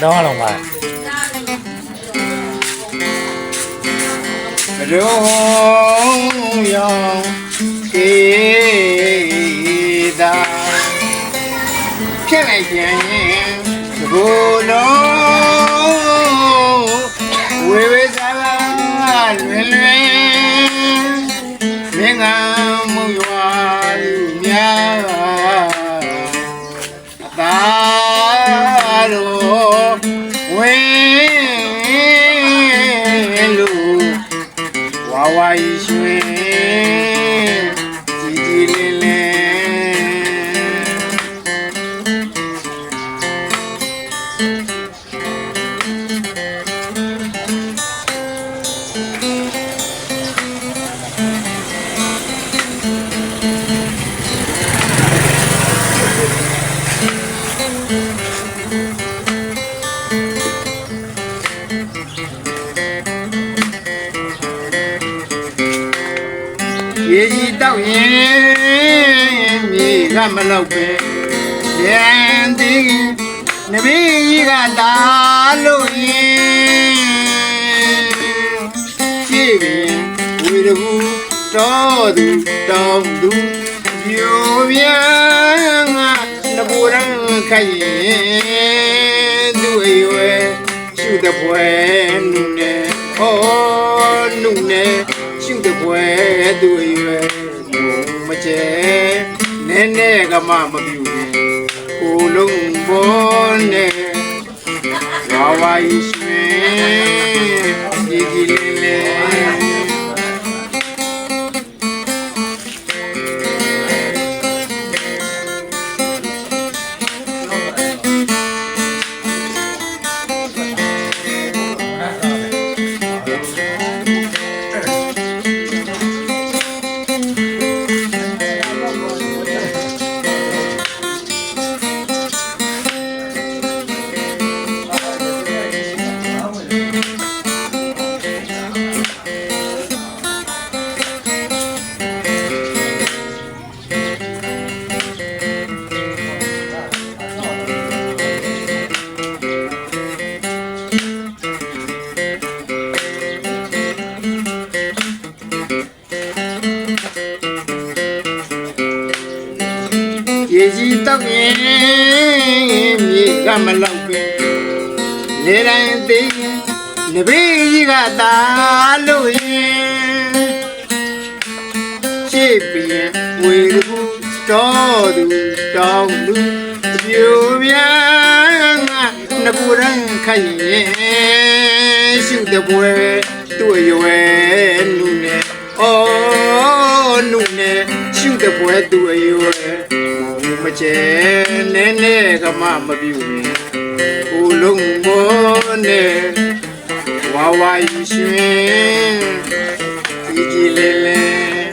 တော့အောင်ပါရောရောင်ကေတာဖြစ်လိုက်ပြန်ရင်ဘိုးလုံးဝေဝေစားလာလွင်လွင်မင်းကမှုရွာလူများအသာတော်ဝင်းလူဝါဝါရီရွှင်ကြည်ကြည်လင်းလရေကြီးတောက်ရင်မြေကမလောက်ပဲရန်တီနဘေးကြီးကတာလို့ရင်ကြည့်ရင်ဝီရဘူးတော်သူတောင်းသူပြိုပြန်ငါနဘူရန်ခိုင်ရင်သူအရွယ်ရှုတဲ့ပွဲနုနဲ့ဟောနုနဲ့ရှုတဲ့ပွဲသူအရွယ်မကျဲနဲနဲကမှမပြူကိုလုံးပေါ်နဲ့ဝါဝါရီရွှင်ကြည်ကြည်လေးလေးရေကြီးတောက်ရင်မြေကမလောက်ပဲနေတိုင်းသိနဘေးကြီးကတာလို့ရင်ရှေ့ပြင်ဝေကူတော်သူတောင်းသူပြိုပြန်ငါနဘူရန်ခိုင်ရင်ရှုတဲ့ပွဲသူ့ရွယ်နုနဲ့အော်နုနဲ့ရှုတဲ့ပွဲသူ့ရွယ်မကျဲနဲနဲကမှမပြူဘူးလုံးပေါ်နဲ့ဝါဝါရီရွှင်ကြည်ကြည်လေးလေး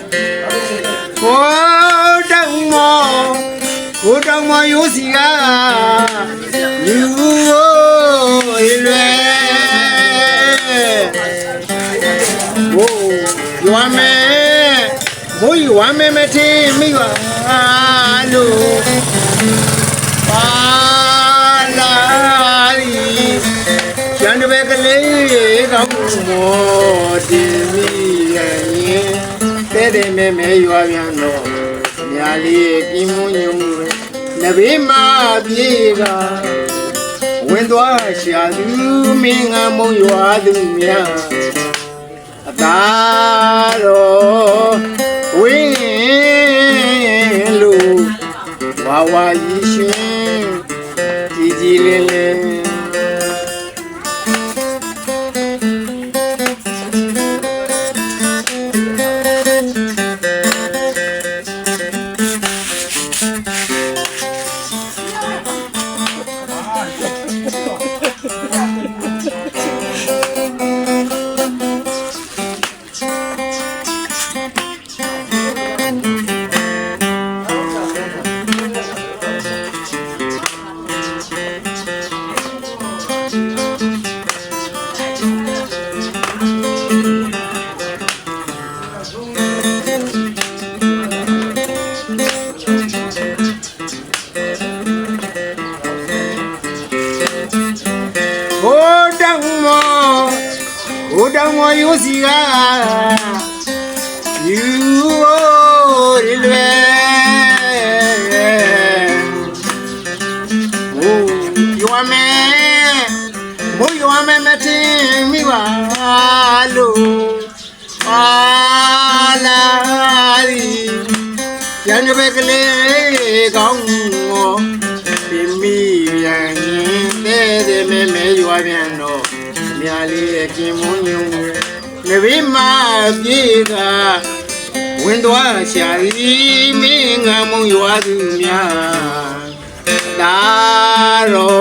ကိုတောင်မရိုးစီကလူရွယ်ဘိုးရွာမဲဘိုးရွာမဲမထင်းမိပါလို့ပါလာရီကျန်တဲ့ကလေးကောင်းမော်တင်မိရဲ့တဲ့တဲ့မဲမဲရွာပြန်တော့ညာလေးပြင်းမုံညုံနဘေးမှာပြေကဝင်သွားရှာသူမင်းငါမုံရွာသူများအသာတော်ဝင်းလို့ဝါဝါရီရွှင်ကြည်ကြည်လေးလေး ဟိုတောင်မောယူစီကယူရလွယ်ဟိုရွာမဲမတင်မိပါလို့ပါလာရီရန်ဘက်ကလေးကောင်းကိုပြမိပြန်တဲ့မဲရွာပြန်တော့မြာလေးရဲ့ကင်မွန်းညုံငပိမပြေကဝင်သွားရှာရီမင်းငါမုံရွာသူများဒါရော